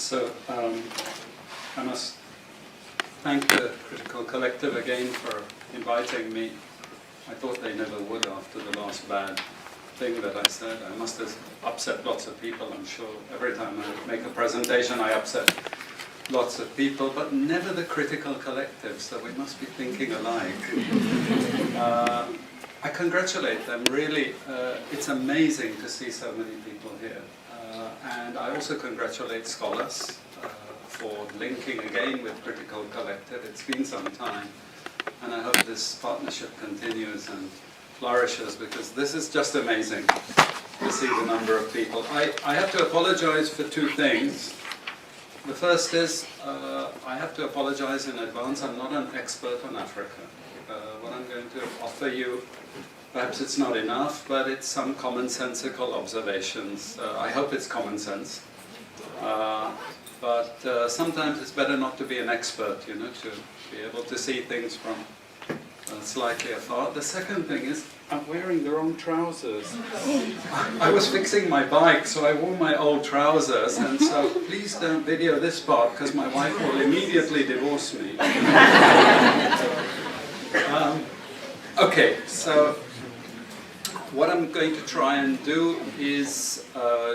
So I must thank the Critical Collective again for inviting me. I thought they never would after the last bad thing that I said. I must have upset lots of people, I'm sure. Every time I make a presentation I upset lots of people, but never the Critical Collective, so we must be thinking alike. I congratulate them, really. It's amazing to see so many people here. And I also congratulate scholars for linking again with Critical Collective. It's been some time, and I hope this partnership continues and flourishes, because this is just amazing to see the number of people. I have to apologize for two things. The first is, I have to apologize in advance. I'm not an expert on Africa. What I'm going to offer you, perhaps it's not enough, but it's some commonsensical observations. I hope it's common sense. But sometimes it's better not to be an expert, you know, to be able to see things from slightly afar. The second thing is, I'm wearing the wrong trousers. I was fixing my bike, so I wore my old trousers, and so please don't video this part, because my wife will immediately divorce me. Okay, so what I'm going to try and do is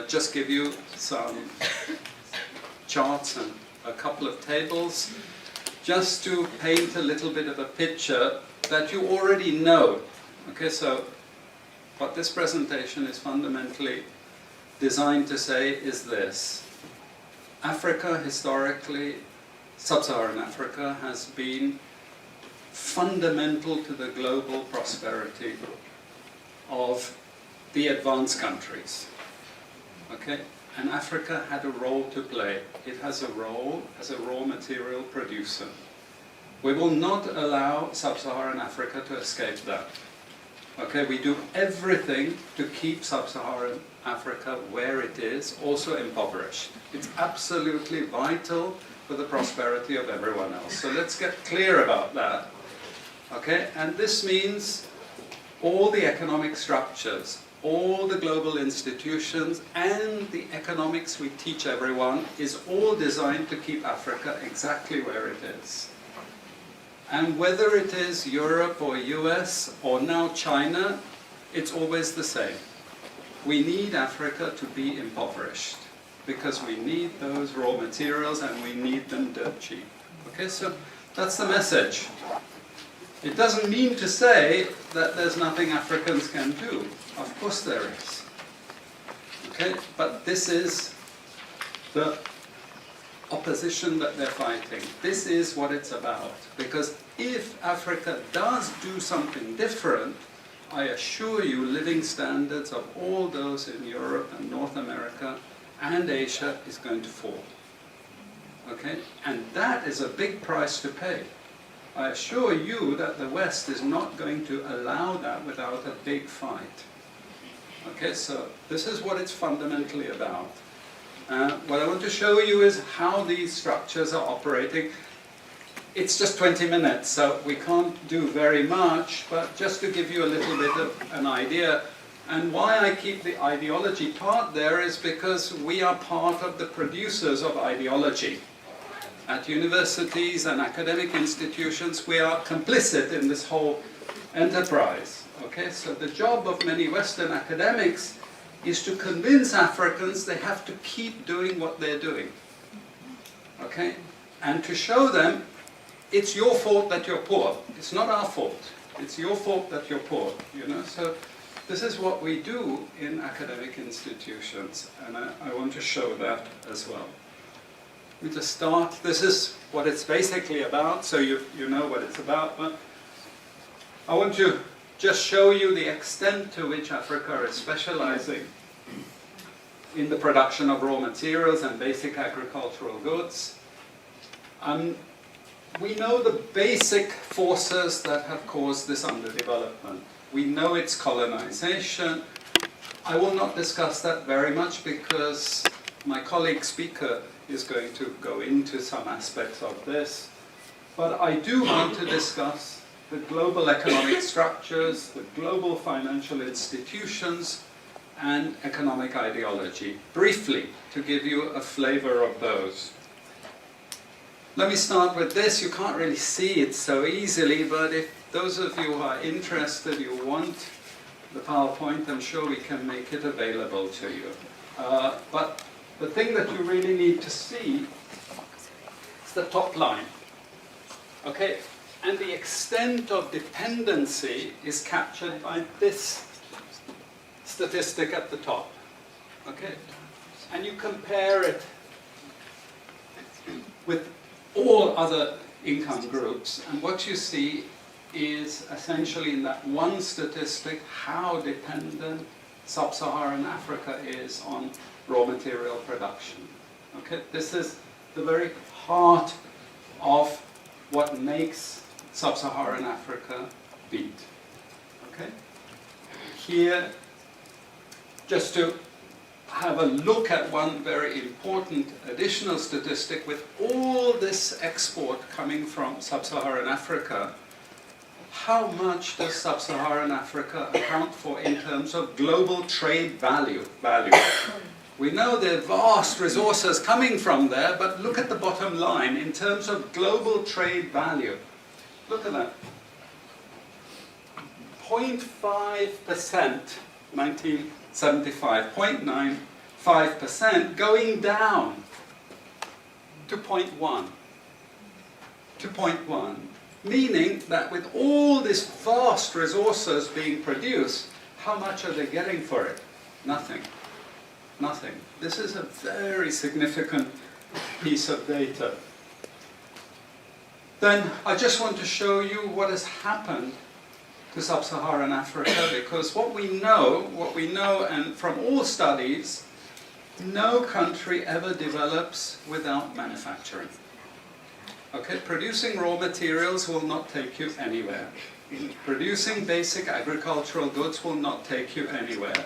just give you some charts and a couple of tables, just to paint a little bit of a picture that you already know. Okay, so what this presentation is fundamentally designed to say is this. Africa, historically, sub-Saharan Africa, has been fundamental to the global prosperity of the advanced countries. Okay? And Africa had a role to play. It has a role as a raw material producer. We will not allow sub-Saharan Africa to escape that. Okay, we do everything to keep sub-Saharan Africa where it is, also impoverished. It's absolutely vital for the prosperity of everyone else. So let's get clear about that. Okay, and this means all the economic structures, all the global institutions, and the economics we teach everyone is all designed to keep Africa exactly where it is. And whether it is Europe or US or now China, it's always the same. We need Africa to be impoverished, because we need those raw materials and we need them dirt cheap. Okay, so that's the message. It doesn't mean to say that there's nothing Africans can do. Of course there is. Okay, but this is the opposition that they're fighting. This is what it's about. Because if Africa does do something different, I assure you living standards of all those in Europe and North America and Asia is going to fall. Okay? And that is a big price to pay. I assure you that the West is not going to allow that without a big fight. Okay, so this is what it's fundamentally about. What I want to show you is how these structures are operating. It's just 20 minutes, so we can't do very much, but just to give you a little bit of an idea. And why I keep the ideology part there is because we are part of the producers of ideology. At universities and academic institutions, we are complicit in this whole enterprise. Okay, so the job of many Western academics is to convince Africans they have to keep doing what they're doing. Okay? And to show them it's your fault that you're poor. It's not our fault. It's your fault that you're poor. You know? So this is what we do in academic institutions, and I want to show that as well. Let me just start. This is what it's basically about, so you know what it's about. But I want to just show you the extent to which Africa is specializing in the production of raw materials and basic agricultural goods. We know the basic forces that have caused this underdevelopment. We know it's colonization. I will not discuss that very much because my colleague speaker is going to go into some aspects of this. But I do want to discuss the global economic structures, the global financial institutions, and economic ideology. Briefly, to give you a flavor of those. Let me start with this. You can't really see it so easily, but if those of you who are interested, you want the PowerPoint, I'm sure we can make it available to you. But the thing that you really need to see is the top line. Okay? And the extent of dependency is captured by this statistic at the top. Okay? And you compare it with all other income groups, and what you see is essentially in that one statistic how dependent sub-Saharan Africa is on raw material production. Okay? This is the very heart of what makes sub-Saharan Africa beat. Okay? Here, just to have a look at one very important additional statistic, with all this export coming from sub-Saharan Africa, how much does sub-Saharan Africa account for in terms of global trade value? We know there are vast resources coming from there, but look at the bottom line in terms of global trade value. Look at that. 0.5%, 1975, 0.95%, going down to 0.1. To 0.1. Meaning that with all these vast resources being produced, how much are they getting for it? Nothing. Nothing. This is a very significant piece of data. Then I just want to show you what has happened to sub-Saharan Africa, because what we know, and from all studies, no country ever develops without manufacturing. Okay, producing raw materials will not take you anywhere. Producing basic agricultural goods will not take you anywhere.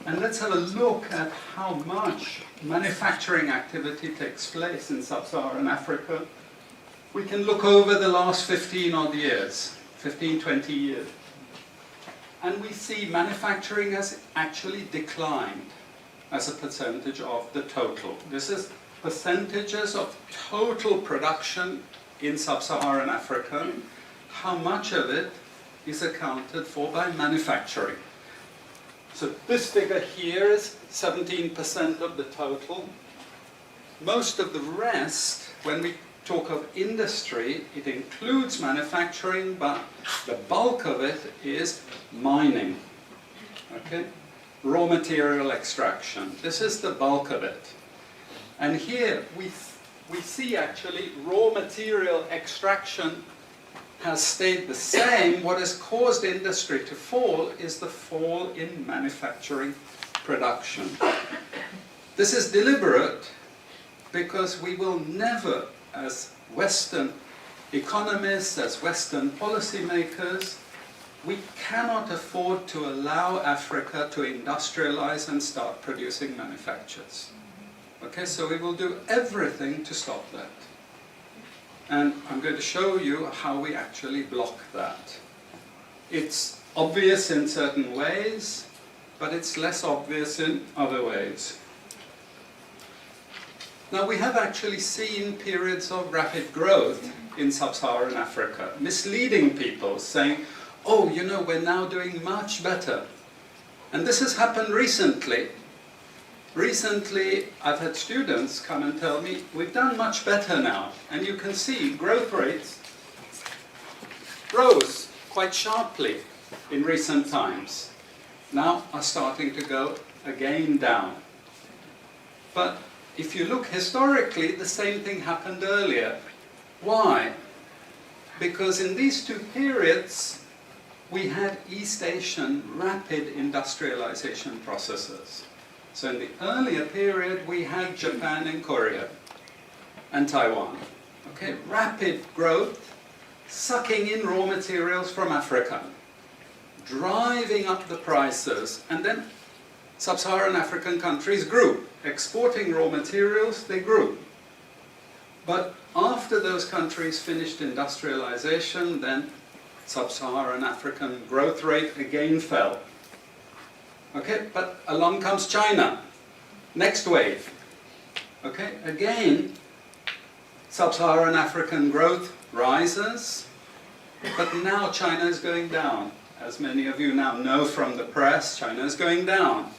And let's have a look at how much manufacturing activity takes place in sub-Saharan Africa. We can look over the last 15 odd years, 15, 20 years. And we see manufacturing has actually declined as a percentage of the total. This is percentages of total production in sub-Saharan Africa. How much of it is accounted for by manufacturing? So this figure here is 17% of the total. Most of the rest, when we talk of industry, it includes manufacturing, but the bulk of it is mining. Okay? Raw material extraction. This is the bulk of it. And here we see actually raw material extraction has stayed the same. What has caused industry to fall is the fall in manufacturing production. This is deliberate because we will never, as Western economists, as Western policymakers, we cannot afford to allow Africa to industrialize and start producing manufactures. Okay, so we will do everything to stop that. And I'm going to show you how we actually block that. It's obvious in certain ways, but it's less obvious in other ways. Now, we have actually seen periods of rapid growth in sub-Saharan Africa, misleading people, saying, oh, you know, we're now doing much better. And this has happened recently. Recently, I've had students come and tell me, we've done much better now. And you can see growth rates rose quite sharply in recent times. Now are starting to go again down. But if you look historically, the same thing happened earlier. Why? Because in these two periods, we had East Asian rapid industrialization processes. So in the earlier period, we had Japan and Korea and Taiwan. Okay, rapid growth, sucking in raw materials from Africa, driving up the prices, and then sub-Saharan African countries grew. Exporting raw materials, they grew. But after those countries finished industrialization, then sub-Saharan African growth rate again fell. Okay, but along comes China. Next wave. Okay, again, sub-Saharan African growth rises, but now China is going down. As many of you now know from the press, China is going down.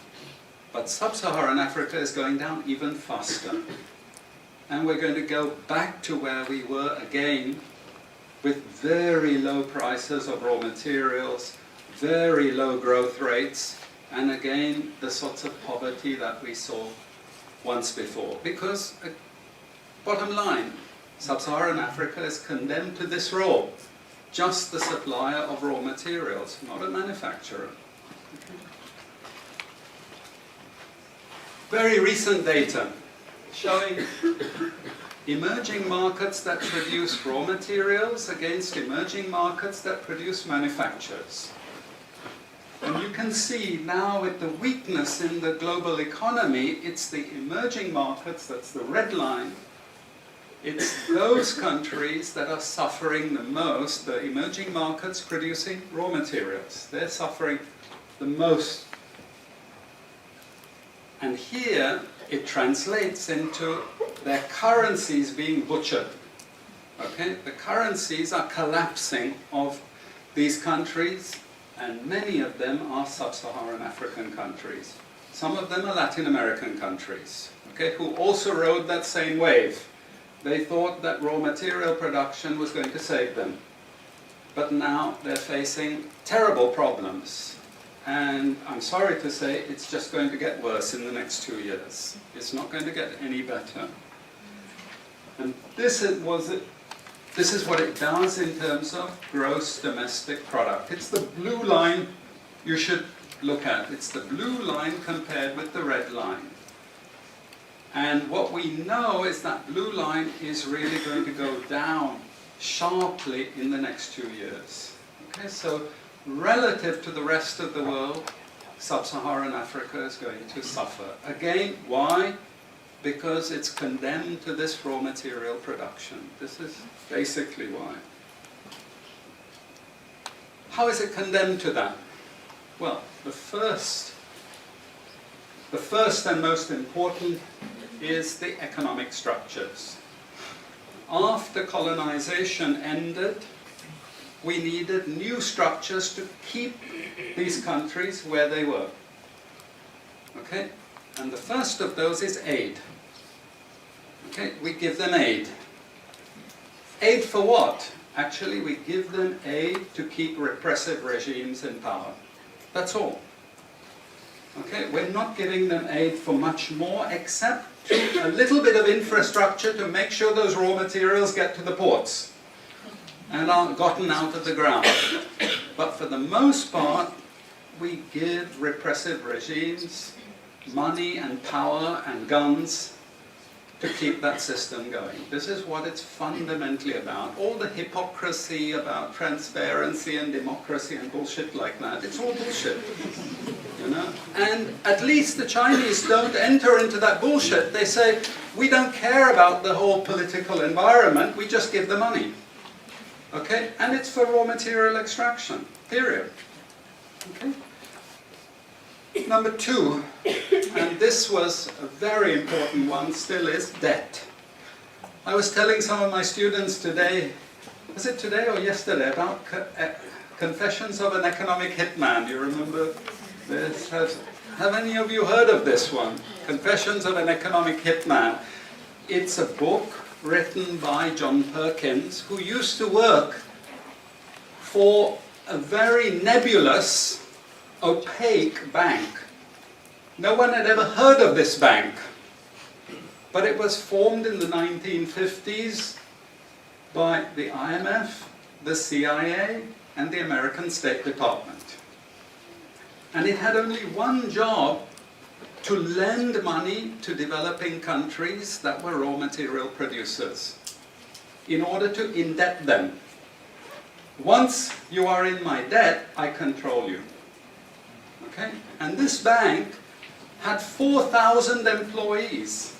But sub-Saharan Africa is going down even faster. And we're going to go back to where we were again, with very low prices of raw materials, very low growth rates, and again, the sorts of poverty that we saw once before. Because, bottom line, sub-Saharan Africa is condemned to this role. Just the supplier of raw materials, not a manufacturer. Very recent data showing emerging markets that produce raw materials against emerging markets that produce manufactures. And you can see now with the weakness in the global economy, it's the emerging markets, that's the red line, it's those countries that are suffering the most, the emerging markets producing raw materials. They're suffering the most. And here it translates into their currencies being butchered. Okay? The currencies are collapsing of these countries, and many of them are sub-Saharan African countries. Some of them are Latin American countries, okay, who also rode that same wave. They thought that raw material production was going to save them. But now they're facing terrible problems. And I'm sorry to say, it's just going to get worse in the next 2 years. It's not going to get any better. And this is what it does in terms of gross domestic product. It's the blue line you should look at. It's the blue line compared with the red line. And what we know is that blue line is really going to go down sharply in the next 2 years. Okay, so relative to the rest of the world, sub-Saharan Africa is going to suffer. Again, why? Because it's condemned to this raw material production. This is basically why. How is it condemned to that? Well, the first and most important is the economic structures. After colonization ended, we needed new structures to keep these countries where they were. Okay? And the first of those is aid. Okay? We give them aid. Aid for what? Actually, we give them aid to keep repressive regimes in power. That's all. Okay? We're not giving them aid for much more, except a little bit of infrastructure to make sure those raw materials get to the ports and are gotten out of the ground. But for the most part, we give repressive regimes money and power and guns to keep that system going. This is what it's fundamentally about. All the hypocrisy about transparency and democracy and bullshit like that, it's all bullshit. You know? And at least the Chinese don't enter into that bullshit. They say, we don't care about the whole political environment, we just give the money. Okay? And it's for raw material extraction, period. Okay? Number two, and this was a very important one, still is debt. I was telling some of my students today, was it today or yesterday, about Confessions of an Economic Hitman. Do you remember this? Have any of you heard of this one? Confessions of an Economic Hitman. It's a book written by John Perkins, who used to work for a very nebulous, opaque bank. No one had ever heard of this bank, but it was formed in the 1950s by the IMF, the CIA, and the American State Department. And it had only one job: to lend money to developing countries that were raw material producers in order to indebt them. Once you are in my debt, I control you. Okay? And this bank had 4,000 employees.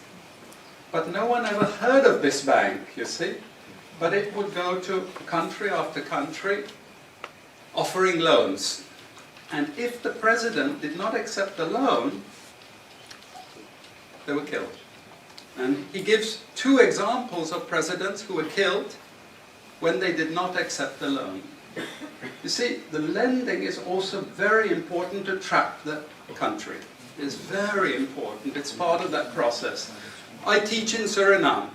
But no one ever heard of this bank, you see. But it would go to country after country offering loans. And if the president did not accept the loan, they were killed. And he gives two examples of presidents who were killed when they did not accept the loan. You see, the lending is also very important to trap the country. It's very important. It's part of that process. I teach in Suriname.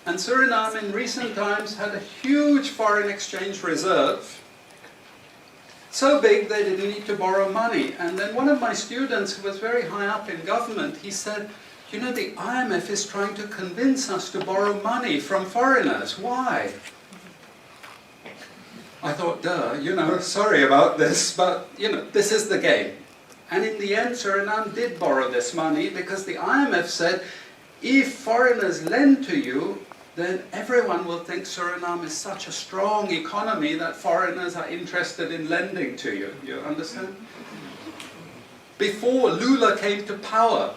And Suriname in recent times had a huge foreign exchange reserve. So big they didn't need to borrow money. And then one of my students who was very high up in government, he said, you know, the IMF is trying to convince us to borrow money from foreigners. Why? I thought, duh, you know, sorry about this, but, you know, this is the game. And in the end, Suriname did borrow this money because the IMF said, if foreigners lend to you, then everyone will think Suriname is such a strong economy that foreigners are interested in lending to you. You understand? Before Lula came to power,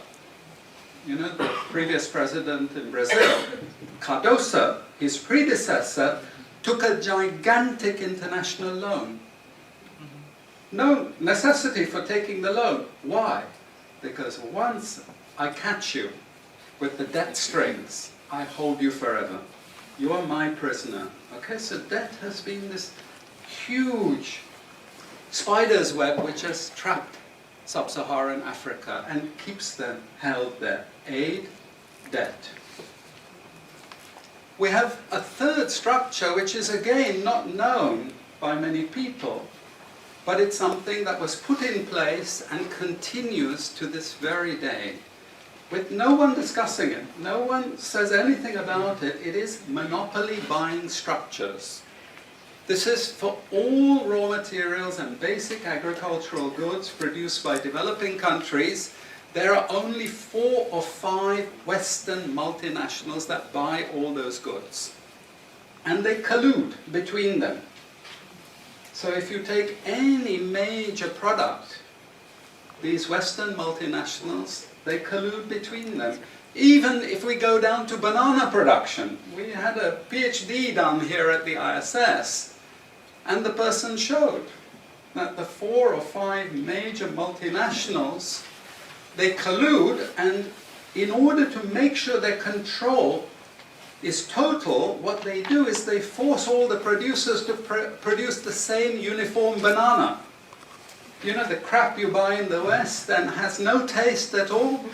you know, the previous president in Brazil, Cardoso, his predecessor, took a gigantic international loan. No necessity for taking the loan. Why? Because once I catch you with the debt strings, I hold you forever. You are my prisoner. Okay, so debt has been this huge spider's web which has trapped sub-Saharan Africa and keeps them held there. Aid, debt. We have a third structure which is again not known by many people, but it's something that was put in place and continues to this very day, with no one discussing it. No one says anything about it. It is monopoly buying structures. This is for all raw materials and basic agricultural goods produced by developing countries. There are only 4 or 5 Western multinationals that buy all those goods. And they collude between them. So if you take any major product, these Western multinationals, they collude between them. Even if we go down to banana production, we had a PhD done here at the ISS, and the person showed that the 4 or 5 major multinationals, they collude, and in order to make sure their control is total, what they do is they force all the producers to produce the same uniform banana. You know, the crap you buy in the West and has no taste at all.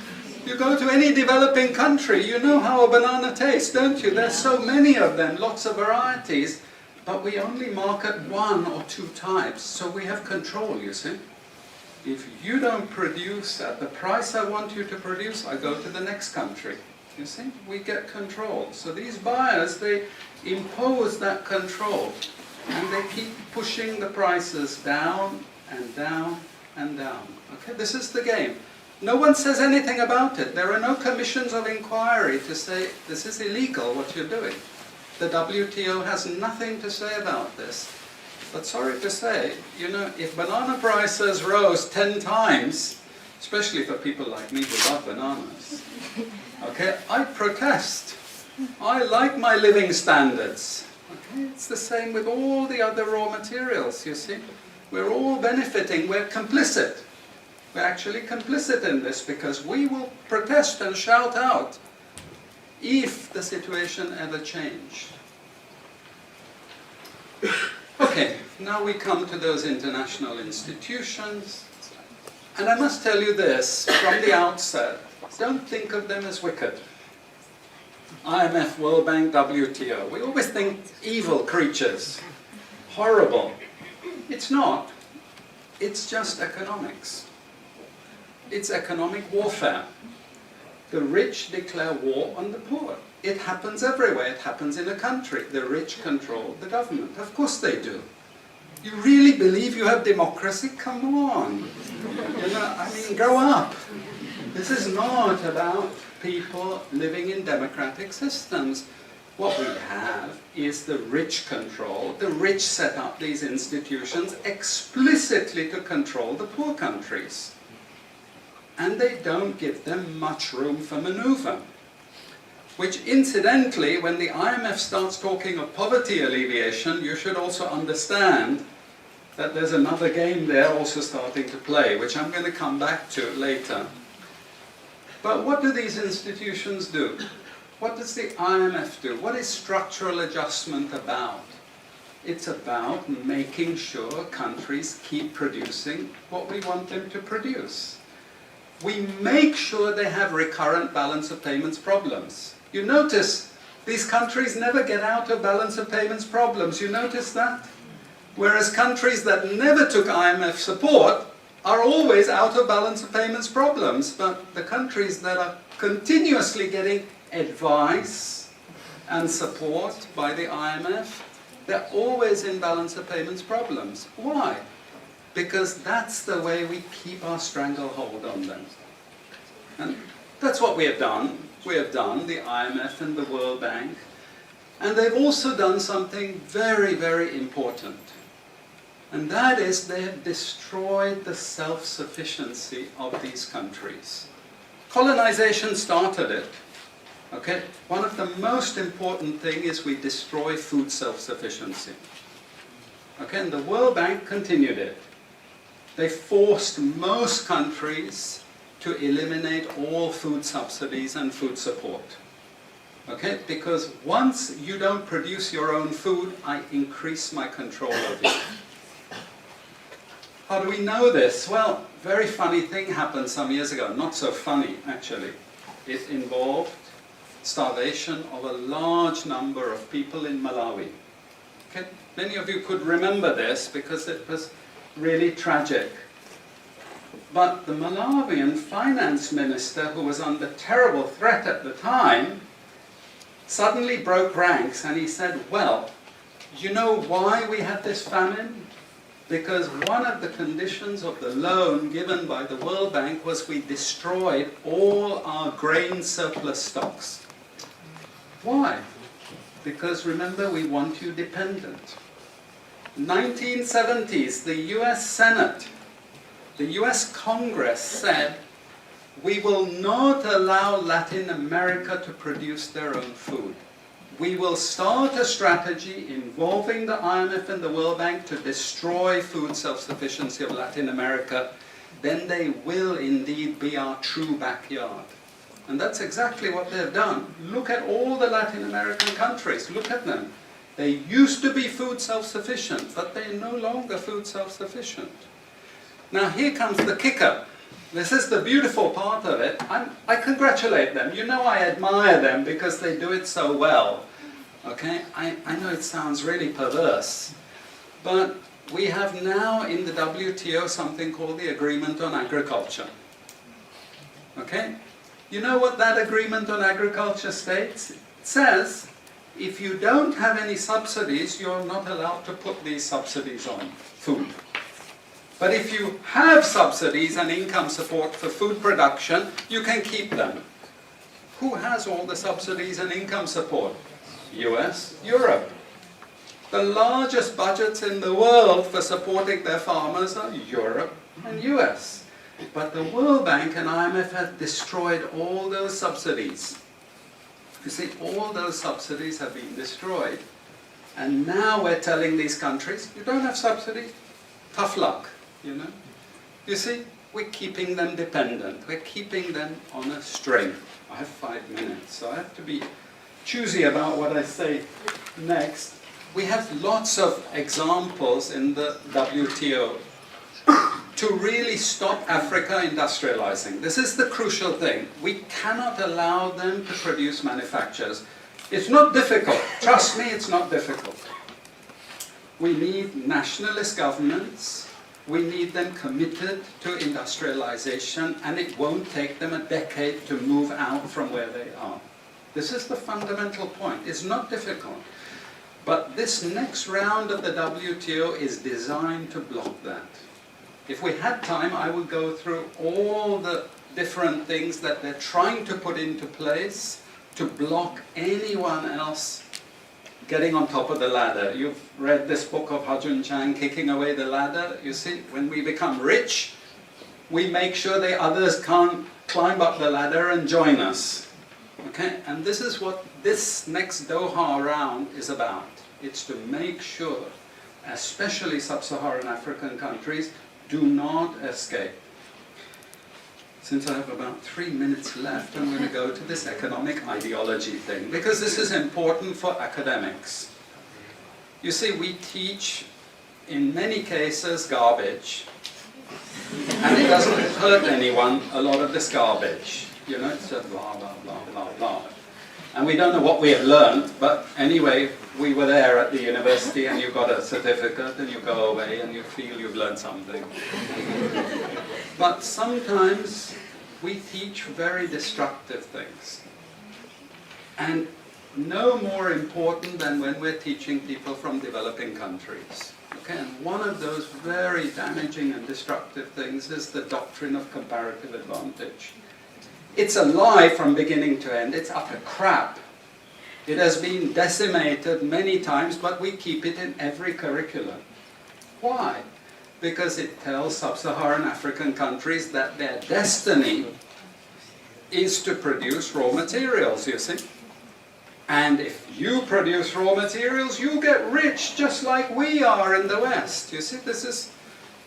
You go to any developing country, you know how a banana tastes, don't you? There's so many of them, lots of varieties, but we only market 1 or 2 types, so we have control, you see. If you don't produce at the price I want you to produce, I go to the next country. You see, we get control. So these buyers, they impose that control, and they keep pushing the prices down and down and down. Okay, this is the game. No one says anything about it. There are no commissions of inquiry to say, this is illegal, what you're doing. The WTO has nothing to say about this. But sorry to say, you know, if banana prices rose 10 times, especially for people like me who love bananas, okay, I protest. I like my living standards. Okay, it's the same with all the other raw materials, you see. We're all benefiting, we're complicit. We're actually complicit in this because we will protest and shout out if the situation ever changed. Okay, now we come to those international institutions. And I must tell you this, from the outset, don't think of them as wicked. IMF, World Bank, WTO. We always think evil creatures, horrible. It's not. It's just economics. It's economic warfare. The rich declare war on the poor. It happens everywhere. It happens in a country. The rich control the government. Of course they do. You really believe you have democracy? Come on. You know, I mean, grow up. This is not about people living in democratic systems. What we have is the rich control. The rich set up these institutions explicitly to control the poor countries. And they don't give them much room for maneuver. Which incidentally, when the IMF starts talking of poverty alleviation, you should also understand that there's another game they're also starting to play, which I'm going to come back to later. But what do these institutions do? What does the IMF do? What is structural adjustment about? It's about making sure countries keep producing what we want them to produce. We make sure they have recurrent balance of payments problems. You notice these countries never get out of balance of payments problems. You notice that? Whereas countries that never took IMF support are always out of balance of payments problems. But the countries that are continuously getting advice and support by the IMF, they're always in balance of payments problems. Why? Because that's the way we keep our stranglehold on them. And that's what we have done. We have done, the IMF and the World Bank. And they've also done something very, very important. And that is they have destroyed the self-sufficiency of these countries. Colonization started it. Okay? One of the most important things is we destroy food self-sufficiency. Okay? And the World Bank continued it. They forced most countries to eliminate all food subsidies and food support. Okay? Because once you don't produce your own food, I increase my control over you. How do we know this? Well, very funny thing happened some years ago. Not so funny, actually. It involved starvation of a large number of people in Malawi. Okay? Many of you could remember this because it was really tragic. But the Malawian finance minister, who was under terrible threat at the time, suddenly broke ranks and he said, well, you know why we had this famine? Because one of the conditions of the loan given by the World Bank was we destroyed all our grain surplus stocks. Why? Because remember, we want you dependent. 1970s, the US Senate, the US Congress said, we will not allow Latin America to produce their own food. We will start a strategy involving the IMF and the World Bank to destroy food self-sufficiency of Latin America. Then they will indeed be our true backyard. And that's exactly what they've done. Look at all the Latin American countries. Look at them. They used to be food self-sufficient, but they're no longer food self-sufficient. Now here comes the kicker. This is the beautiful part of it. I congratulate them. You know I admire them because they do it so well. Okay? I know it sounds really perverse. But we have now in the WTO something called the Agreement on Agriculture. Okay? You know what that Agreement on Agriculture states? It says, if you don't have any subsidies, you're not allowed to put these subsidies on food. But if you have subsidies and income support for food production, you can keep them. Who has all the subsidies and income support? US, Europe. The largest budgets in the world for supporting their farmers are Europe and US. But the World Bank and IMF have destroyed all those subsidies. You see, all those subsidies have been destroyed. And now we're telling these countries, you don't have subsidies, tough luck. You know? You see, we're keeping them dependent. We're keeping them on a string. I have 5 minutes, so I have to be choosy about what I say next. We have lots of examples in the WTO to really stop Africa industrializing. This is the crucial thing. We cannot allow them to produce manufacturers. It's not difficult. Trust me, it's not difficult. We need nationalist governments. We need them committed to industrialization, and it won't take them a decade to move out from where they are. This is the fundamental point. It's not difficult. But this next round of the WTO is designed to block that. If we had time, I would go through all the different things that they're trying to put into place to block anyone else getting on top of the ladder. You've read this book of Hajun Chang, Kicking Away the Ladder. You see, when we become rich, we make sure the others can't climb up the ladder and join us. Okay? And this is what this next Doha round is about. It's to make sure especially sub-Saharan African countries, do not escape. Since I have about 3 minutes left, I'm going to go to this economic ideology thing, because this is important for academics. You see, we teach, in many cases, garbage, and it doesn't hurt anyone, a lot of this garbage. You know, it's just blah, blah, blah, blah, blah. And we don't know what we have learned, but anyway, we were there at the university and you got a certificate and you go away and you feel you've learned something. But sometimes we teach very destructive things. And no more important than when we're teaching people from developing countries. Okay, and one of those very damaging and destructive things is the doctrine of comparative advantage. It's a lie from beginning to end. It's utter crap. It has been decimated many times, but we keep it in every curriculum. Why? Because it tells sub-Saharan African countries that their destiny is to produce raw materials, you see. And if you produce raw materials, you get rich just like we are in the West. You see, this is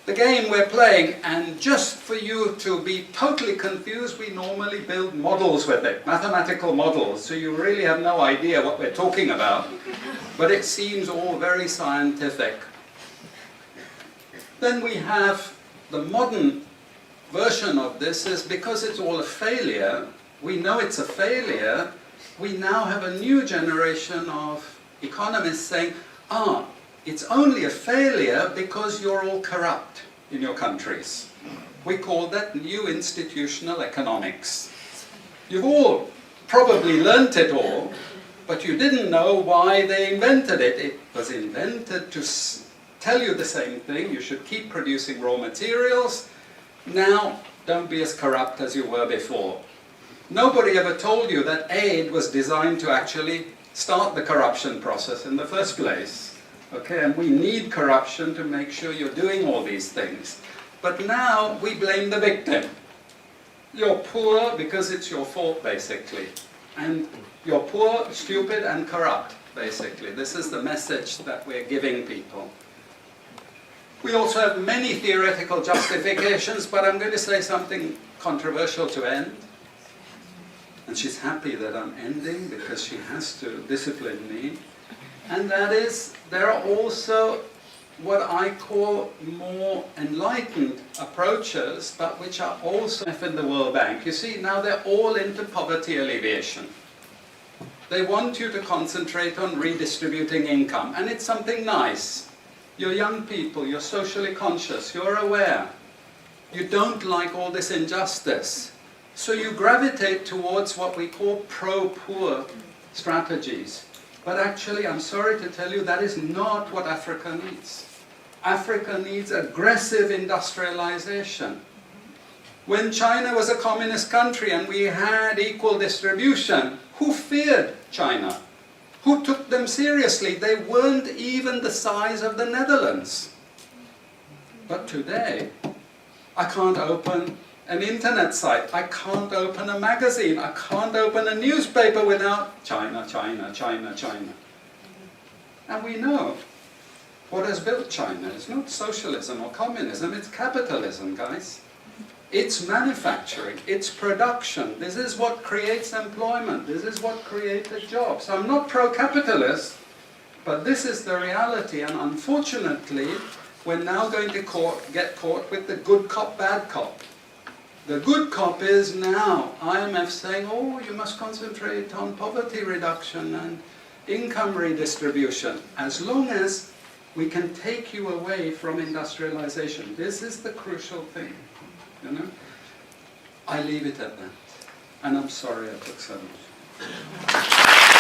the game we're playing, and just for you to be totally confused, we normally build models with it, mathematical models, so you really have no idea what we're talking about, but it seems all very scientific. Then we have the modern version of this is because it's all a failure, we know it's a failure, we now have a new generation of economists saying, it's only a failure because you're all corrupt in your countries. We call that new institutional economics. You've all probably learnt it all, but you didn't know why they invented it. It was invented to tell you the same thing. You should keep producing raw materials. Now, don't be as corrupt as you were before. Nobody ever told you that aid was designed to actually start the corruption process in the first place. Okay, and we need corruption to make sure you're doing all these things. But now we blame the victim. You're poor because it's your fault, basically. And you're poor, stupid, and corrupt, basically. This is the message that we're giving people. We also have many theoretical justifications, but I'm going to say something controversial to end. And she's happy that I'm ending because she has to discipline me. And that is, there are also what I call more enlightened approaches, but which are also in the World Bank. You see, now they're all into poverty alleviation. They want you to concentrate on redistributing income, and it's something nice. You're young people, you're socially conscious, you're aware. You don't like all this injustice. So you gravitate towards what we call pro-poor strategies. But actually, I'm sorry to tell you, that is not what Africa needs. Africa needs aggressive industrialization. When China was a communist country and we had equal distribution, who feared China? Who took them seriously? They weren't even the size of the Netherlands. But today, I can't open an internet site, I can't open a magazine, I can't open a newspaper without China, China, China, China. And we know what has built China. It's not socialism or communism, it's capitalism, guys. It's manufacturing, it's production. This is what creates employment, this is what created jobs. I'm not pro-capitalist, but this is the reality, and unfortunately, we're now going to get caught with the good cop, bad cop. The good cop is now IMF saying, oh, you must concentrate on poverty reduction and income redistribution, as long as we can take you away from industrialization. This is the crucial thing, you know. I leave it at that, and I'm sorry I took so much.